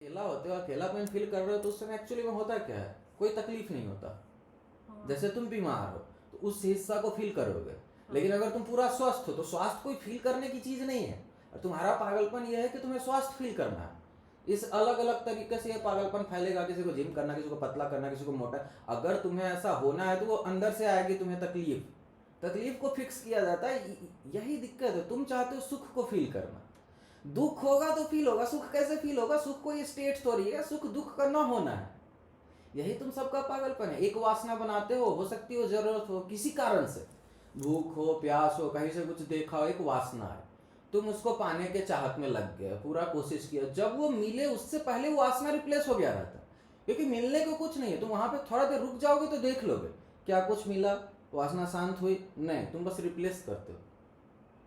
अकेला होते हो, अकेलापन फील कर रहे हो, तो उस समय एक्चुअली में होता क्या है, कोई तकलीफ नहीं होता। जैसे तुम बीमार हो तो उस हिस्सा को फील करोगे, लेकिन अगर तुम पूरा स्वस्थ हो तो स्वास्थ्य कोई फील करने की चीज नहीं है। और तुम्हारा पागलपन यह है कि तुम्हें स्वास्थ्य फील करना है। इस अलग अलग तरीके से ये पागलपन फैलेगा, किसी को जिम करना, किसी को पतला करना, किसी को मोटा। अगर तुम्हें ऐसा होना है तो वो अंदर से आएगी तुम्हें तकलीफ, तकलीफ को फिक्स किया जाता है। यही दिक्कत है, तुम चाहते हो सुख को फील करना, दुख होगा तो फील होगा, सुख कैसे फील होगा? सुख कोई स्टेट थोड़ी है, सुख दुख का ना होना है। यही तुम सबका पागलपन है। एक वासना बनाते हो सकती हो, जरूरत हो, किसी कारण से भूख हो, प्यास हो, कहीं से कुछ देखा हो, एक वासना है, तुम उसको पाने के चाहत में लग गए, पूरा कोशिश किया, जब वो मिले उससे पहले वो वासना रिप्लेस हो गया रहता, क्योंकि मिलने को कुछ नहीं है। तुम वहां पे थोड़ा देर रुक जाओगे तो देख लोगे क्या कुछ मिला, वासना शांत हुई? नहीं, तुम बस रिप्लेस करते हो।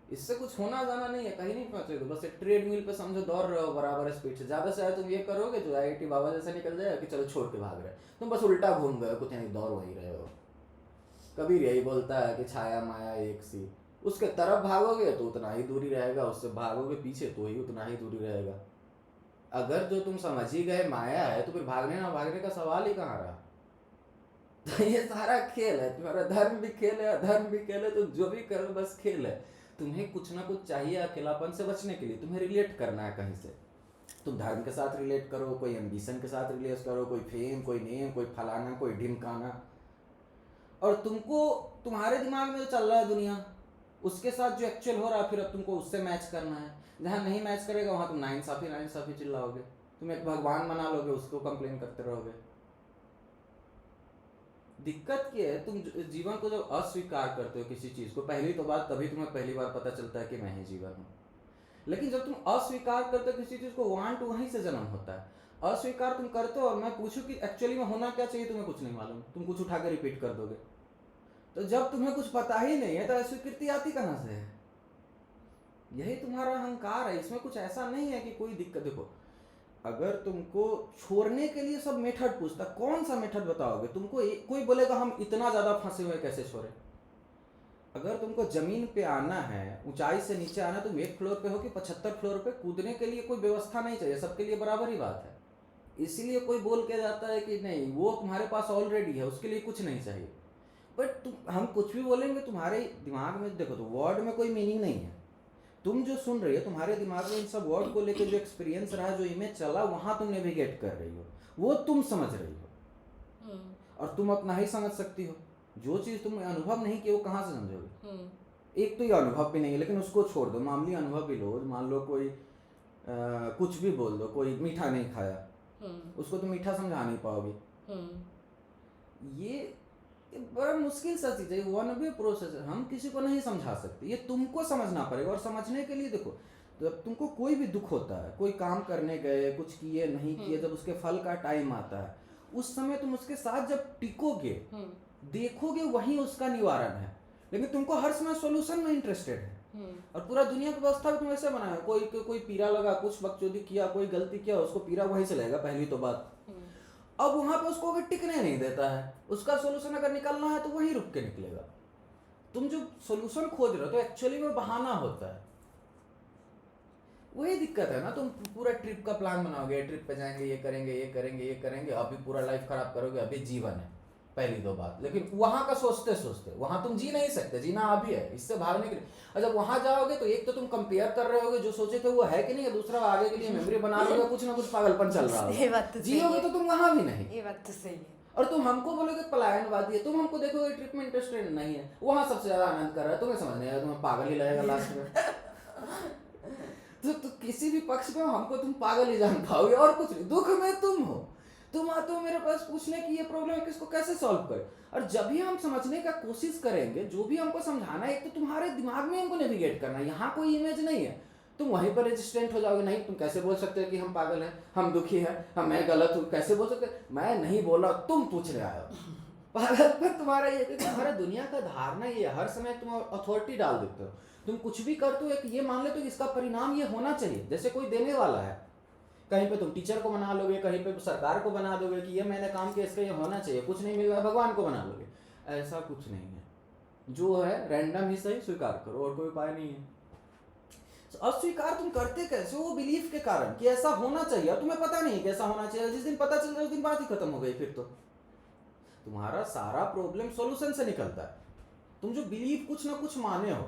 इससे कुछ होना जाना नहीं है, कहीं नहीं पहुंचोगे। बस एक ट्रेडमिल पे समझो दौड़ रहे हो बराबर स्पीड से। ज्यादा से तुम ये करोगे जो IIT बाबा जैसा निकल जाएगा कि चलो छोड़ के भाग रहे, तुम बस उल्टा घूम गए, कुछ नहीं, दौड़ वही रहे हो। कबीर यही बोलता है कि छाया माया एक सी, उसके तरफ भागोगे तो उतना ही दूरी रहेगा, उससे भागोगे पीछे तो ही उतना ही दूरी रहेगा। अगर जो तुम समझ ही गए माया है तो फिर भागने ना भागने का सवाल ही कहाँ रहा। तो ये सारा खेल है, तुम्हारा धर्म भी खेल है, अधर्म भी खेल है, तुम जो भी करो बस खेल है। तुम्हें कुछ ना कुछ चाहिए अकेलापन से बचने के लिए, तुम्हें रिलेट करना है कहीं से। तुम धर्म के साथ रिलेट करो, कोई एम्बिशन के साथ रिलेट करो, कोई फेम, कोई नेम, कोई फलाना, कोई ढिमकाना। और तुमको तुम्हारे दिमाग में जो चल रहा है दुनिया, उसके साथ जो एक्चुअल हो रहा है, फिर अब तुमको उससे मैच करना है। जहाँ नहीं मैच करेगा वहां तुम नाइंसाफी चिल्लाओगे, तुम एक भगवान बना लोगे, उसको कंप्लेन करते रहोगे। दिक्कत क्या है, तुम जीवन को जब अस्वीकार करते हो किसी चीज को, पहली तो बात तभी तुम्हें पहली बार पता चलता है कि मैं ही जीवन हूँ। लेकिन जब तुम अस्वीकार करते हो किसी चीज को, वांट वहीं से जन्म होता है। अस्वीकार तुम करते हो और मैं पूछूं कि एक्चुअली में होना क्या चाहिए, तुम्हें कुछ नहीं मालूम, तुम कुछ उठा के रिपीट कर दोगे। तो जब तुम्हें कुछ पता ही नहीं है तो अस्वीकृति आती कहां से है? यही तुम्हारा अहंकार है, इसमें कुछ ऐसा नहीं है कि कोई दिक्कत। देखो, अगर तुमको छोड़ने के लिए सब मेथड पूछता, कौन सा मेथड बताओगे? तुमको कोई बोलेगा हम इतना ज्यादा फंसे हुए कैसे छोड़े। अगर तुमको जमीन पे आना है, ऊंचाई से नीचे आना, तुम 1 फ्लोर पे हो कि 75 फ्लोर पे, कूदने के लिए कोई व्यवस्था नहीं चाहिए, सबके लिए बराबर ही बात है। इसीलिए कोई बोल के जाता है कि नहीं वो तुम्हारे पास ऑलरेडी है, उसके लिए कुछ नहीं चाहिए। बट हम कुछ भी बोलेंगे, तुम्हारे दिमाग में देखो तो वर्ड में कोई मीनिंग नहीं है। तुम जो सुन रही हो, तुम्हारे दिमाग में इन सब वर्ड को लेकर जो एक्सपीरियंस रहा, जो इमेज चला, वहां तुम नेविगेट कर रही हो, वो तुम समझ रही हो। और तुम अपना ही समझ सकती हो, जो चीज तुमने अनुभव नहीं किया वो कहाँ से समझोगे? एक तो ये अनुभव भी नहीं है, लेकिन उसको छोड़ दो, मामूली अनुभव भी लो। मान लो कोई कुछ भी बोल दो, कोई मीठा नहीं खाया, उसको तुम मीठा समझा नहीं पाओगे। ये बड़ा मुश्किल सा चीज है, वन वे प्रोसेस है, हम किसी को नहीं समझा सकते, ये तुमको समझना पड़ेगा। और समझने के लिए देखो, तो जब तुमको कोई भी दुख होता है, कोई काम करने गए, कुछ किए नहीं किए, जब उसके फल का टाइम आता है, उस समय तुम उसके साथ जब टिकोगे, देखोगे वही उसका निवारण है। लेकिन तुमको हर समय सॉल्यूशन में इंटरेस्टेड है, और पूरा दुनिया की व्यवस्था भी तुम ऐसे बनाया, कोई पीरा लगा, कुछ बकचोदी किया, कोई गलती किया, उसको पीरा वहीं से लगेगा, पहली तो बात। अब वहां पे उसको अगर टिकने नहीं देता है, उसका सोल्यूशन अगर निकलना है तो वहीं रुक के निकलेगा। तुम जो सोल्यूशन खोज रहे हो तो एक्चुअली में बहाना होता है, वही दिक्कत है ना। तुम पूरा ट्रिप का प्लान बनाओगे, ट्रिप पे जाएंगे, ये करेंगे, ये करेंगे, ये करेंगे, अभी पूरा लाइफ खराब करोगे, अभी जीवन है, पहली दो बात। लेकिन वहां का सोचते सोचते वहां तुम जी नहीं सकते, जीना अभी है, इससे भागने के लिए। और जब वहां जाओगे तो एक तो तुम कंपेयर कर रहे होगे, जो सोचे थे वो है कि नहीं, दूसरा आगे के लिए मेमोरी बना लोगे, कुछ ना कुछ पागलपन चल रहा होगा, जियोगे तो तुम वहां भी नहीं। ये बात तो सही है। और तुम हमको बोलोगे पलायनवादी है, तुम हमको देखोगे ट्रिप में इंटरेस्टेड नहीं है, वहां सबसे ज्यादा आनंद कर रहा है, तुम्हें समझ नहीं आया, तुम्हें पागल ही लगेगा लास्ट में। तो किसी भी पक्ष में हमको तुम पागल ही जान पाओगे, और कुछ नहीं। दुख में तुम हो, तुम आते हो मेरे पास पूछने की ये प्रॉब्लम है, किसको कैसे सॉल्व करें। और जब भी हम समझने का कोशिश करेंगे, जो भी हमको समझाना है, एक तो तुम्हारे दिमाग में हमको नेविगेट करना है, यहाँ कोई इमेज नहीं है, तुम वहीं पर रेजिस्टेंट हो जाओगे। नहीं, तुम कैसे बोल सकते हो कि हम पागल हैं, हम दुखी हैं, हम मैं गलत हूँ, कैसे बोल सकते? मैं नहीं बोला, तुम पूछ रहे आए हो। पागलपन तुम्हारा ये, तुम्हारा दुनिया का धारणा ये, हर समय तुम अथॉरिटी डाल देते हो। तुम कुछ भी करते हो एक ये मान लेते हो कि इसका परिणाम ये होना चाहिए, जैसे कोई देने वाला है। कहीं पे तुम टीचर को बना लोगे, कहीं पे सरकार को बना दोगे कि ये मैंने काम किया, इसका ये होना चाहिए, कुछ नहीं मिल रहा भगवान को बना लोगे। ऐसा कुछ नहीं है, जो है रैंडम ही सही स्वीकार करो, और कोई उपाय नहीं है। अस्वीकार तुम करते कैसे हो? वो बिलीफ के कारण कि ऐसा होना चाहिए, और तुम्हें पता नहीं कैसा होना चाहिए। जिस दिन पता चल जाए उस दिन बात ही खत्म हो गई। फिर तो तुम्हारा सारा प्रॉब्लम सॉल्यूशन से निकलता है। तुम जो बिलीव कुछ ना कुछ माने हो,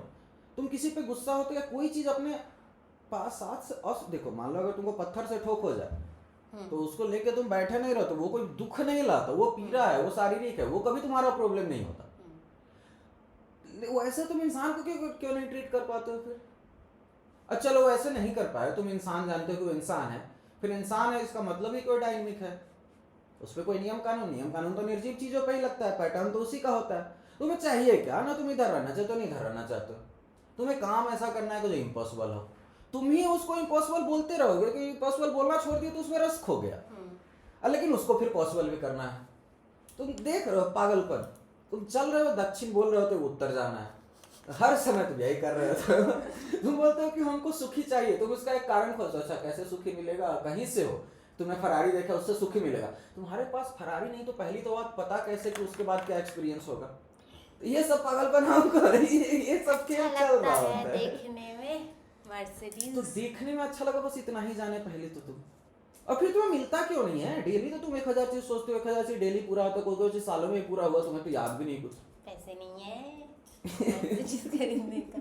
तुम किसी पे गुस्सा होते या कोई चीज अपने पास साथ से देखो, मान लो अगर तुमको पत्थर से ठोक हो जाए तो उसको लेके तुम बैठे नहीं रहो, तो वो कोई दुख नहीं लाता, वो पीड़ा है, वो शारीरिक है, वो कभी तुम्हारा प्रॉब्लम नहीं होता। वैसे तुम इंसान को क्यों क्यों नहीं ट्रीट कर पाते हो फिर? अच्छा चलो वैसे नहीं कर पाए, तुम इंसान जानते हो कि वो इंसान है, फिर इंसान है इसका मतलब ही कोई डायनेमिक है, उस पर कोई नियम कानून तो निर्जीव चीजों पे ही लगता है, पैटर्न तो उसी का होता है। तुम्हें चाहिए क्या? ना तुम इधर रहना चाहते हो, नहीं इधर रहना चाहते हो, तुम्हें काम ऐसा करना है कि जो इम्पॉसिबल हो, तुम ही उसको इम्पॉसिबल बोलते रहोगे कि इम्पॉसिबल बोलना छोड़ दिया तो उसमें रस खो गया। लेकिन उसको फिर पॉसिबल भी करना है। तुम देख रहे हो पागलपन, तुम चल रहे हो दक्षिण बोल रहे हो तो उत्तर जाना है, हर समय तुम यही कर रहे हो। तुम बोलते हो कि हमको सुखी चाहिए, तुम उसका एक कारण खोजो, अच्छा कैसे सुखी मिलेगा, कहीं से हो, तुमने फरारी देखा उससे सुखी मिलेगा, तुम्हारे पास फरारी नहीं तो पहली तो बात पता कैसे कि उसके बाद क्या एक्सपीरियंस होगा। ये सब पागलपन हमको ये सब खेल चल रहा होता है। देखने में मर्सिडीज तो देखने में अच्छा लगा, बस इतना ही जाने पहले तो तुम, और फिर तुम्हें मिलता क्यों नहीं है? डेली तो तुम 1000 चीज सोचते हो, 1000 चीज डेली पूरा होता, कोई चीज सालों में पूरा हुआ, तुम्हें तो याद भी नहीं कुछ। पैसे नहीं है चीज खरीदने का।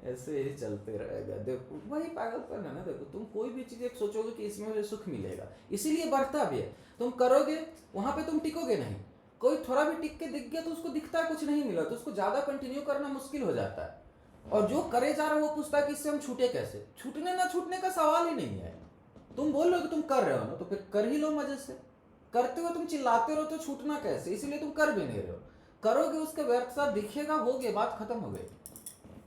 ऐसे ही चलते रहेगा। देखो वही पागलपन है ना। देखो तुम कोई भी चीज एक सोचोगे कि इसमें मुझे सुख मिलेगा, इसीलिए बढ़ता भी है, तुम करोगे वहां पे तुम टिकोगे नहीं। कोई थोड़ा भी टिक के दिख गया तो उसको दिखता है कुछ नहीं मिला, तो उसको ज्यादा कंटिन्यू करना मुश्किल हो जाता है। और जो करे जा रहा है वो पूछता है कि इससे हम छूटे कैसे। छूटने ना छूटने का सवाल ही नहीं है। तुम बोल रहे हो कि तुम कर रहे हो ना, तो फिर कर ही लो मजे से। करते हुए तुम चिल्लाते रहो तो छूटना कैसे? इसीलिए तुम कर भी नहीं रहे हो। करोगे उसके व्यर्थता दिखेगा, हो गई, बात खत्म हो गई।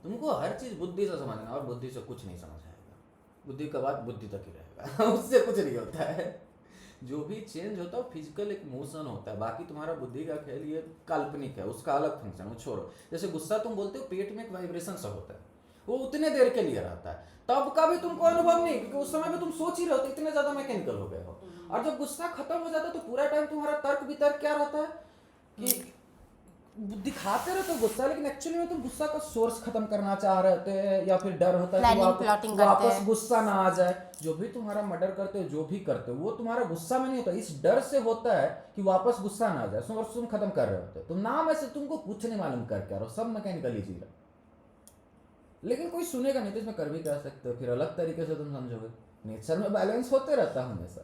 तुमको हर चीज बुद्धि से समझना, और बुद्धि से कुछ नहीं समझ आएगा। बुद्धि का बात बुद्धि तक ही रहेगा। उससे कुछ नहीं होता है। जो भी चेंज होता है फिजिकल एक मोशन होता है, बाकी तुम्हारा बुद्धि का खेल ये काल्पनिक है, उसका अलग फंक्शन, वो छोड़ो। जैसे गुस्सा तुम बोलते हो पेट में एक वाइब्रेशन सा होता है, वो उतने देर के लिए रहता है, तब का भी तुमको अनुभव नहीं, क्योंकि उस समय में तुम सोच ही रहे हो, तो इतने ज्यादा मैकेनिकल हो गए हो। और जब गुस्सा खत्म हो जाता है तो पूरा टाइम तुम्हारा तर्क वितर्क क्या रहता है कि दिखाते रहते हो गुस्सा, लेकिन एक्चुअली में तुम गुस्सा का सोर्स खत्म करना चाह रहे होते हैं, या फिर डर होता है कि वापस गुस्सा ना आ जाए। जो भी तुम्हारा मर्डर करते हो, जो भी करते हो, वो तुम्हारा गुस्सा में नहीं होता, इस डर से होता है कि वापस गुस्सा ना आ जाए, सोर्स तुम खत्म कर रहे होते हो। तो नाम ऐसे तुमको कुछ नहीं मालूम करके आ रहे हो, सब मैकेनिकली जी रहे, लेकिन कोई सुनेगा नहीं तो इसमें कर भी क्या सकते हो? फिर अलग तरीके से तुम समझोगे। नेचर में बैलेंस होते रहता है हमेशा।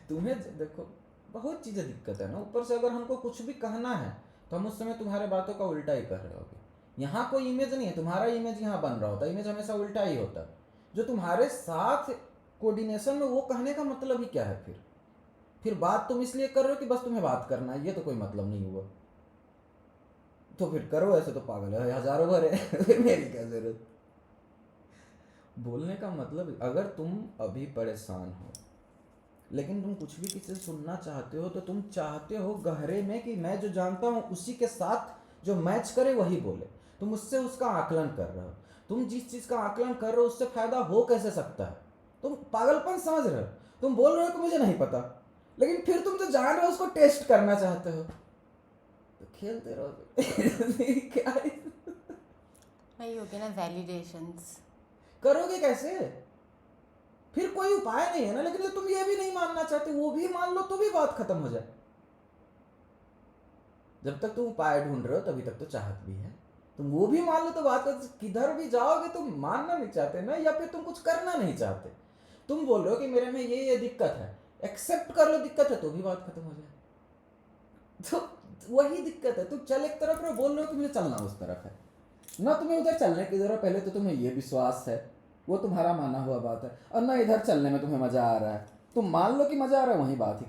तुम्हें देखो बहुत चीजें दिक्कत है ना, ऊपर से अगर हमको कुछ भी कहना है तो हम उस समय तुम्हारे बातों का उल्टा ही कर रहे होगे। यहाँ कोई इमेज नहीं है, तुम्हारा इमेज यहाँ बन रहा होता है, इमेज हमेशा उल्टा ही होता है। जो तुम्हारे साथ कोऑर्डिनेशन में वो कहने का मतलब ही क्या है? फिर बात तुम इसलिए कर रहे हो कि बस तुम्हें बात करना है, ये तो कोई मतलब नहीं हुआ। तो फिर करो, ऐसे तो पागल है हजारों भर है। फिर मेरी क्या जरूरत? बोलने का मतलब, अगर तुम अभी परेशान हो लेकिन तुम कुछ भी किसी से सुनना चाहते हो, तो तुम चाहते हो गहरे में कि मैं जो जानता हूं उसी के साथ जो मैच करे वही बोले। तुम उससे उसका आकलन कर रहे हो। तुम जिस चीज का आकलन कर रहे हो उससे फायदा हो कैसे सकता है? तुम पागलपन समझ रहे हो। तुम बोल रहे हो कि मुझे नहीं पता, लेकिन फिर तुम जो जान रहे हो उसको टेस्ट करना चाहते हो, तो खेलते रहो। क्या वही हो गया ना, वैलिडेशंस। करोगे कैसे? फिर कोई उपाय नहीं है ना। लेकिन तुम ये भी नहीं मानना चाहते, वो भी मान लो तो भी बात खत्म हो जाए। जब तक तुम उपाय ढूंढ रहे हो तभी तक तो चाहत भी है। तुम वो भी मान लो तो बात, किधर भी जाओगे तुम मानना नहीं चाहते ना, या फिर तुम कुछ करना नहीं चाहते। तुम बोल रहे हो कि मेरे में ये दिक्कत है, एक्सेप्ट कर लो दिक्कत है, तो भी बात खत्म हो जाए। तो वही दिक्कत है, तुम चल एक तरफ रहो, बोल रहे हो कि मुझे चलना उस तरफ है ना, तुम्हें उधर चलने की जरूरत। पहले तो तुम्हें ये विश्वास है, वो तुम्हारा माना हुआ बात है, और ना इधर चलने में तुम्हें मजा आ रहा है। तुम मान लो कि मजा आ रहा है, वही बात ही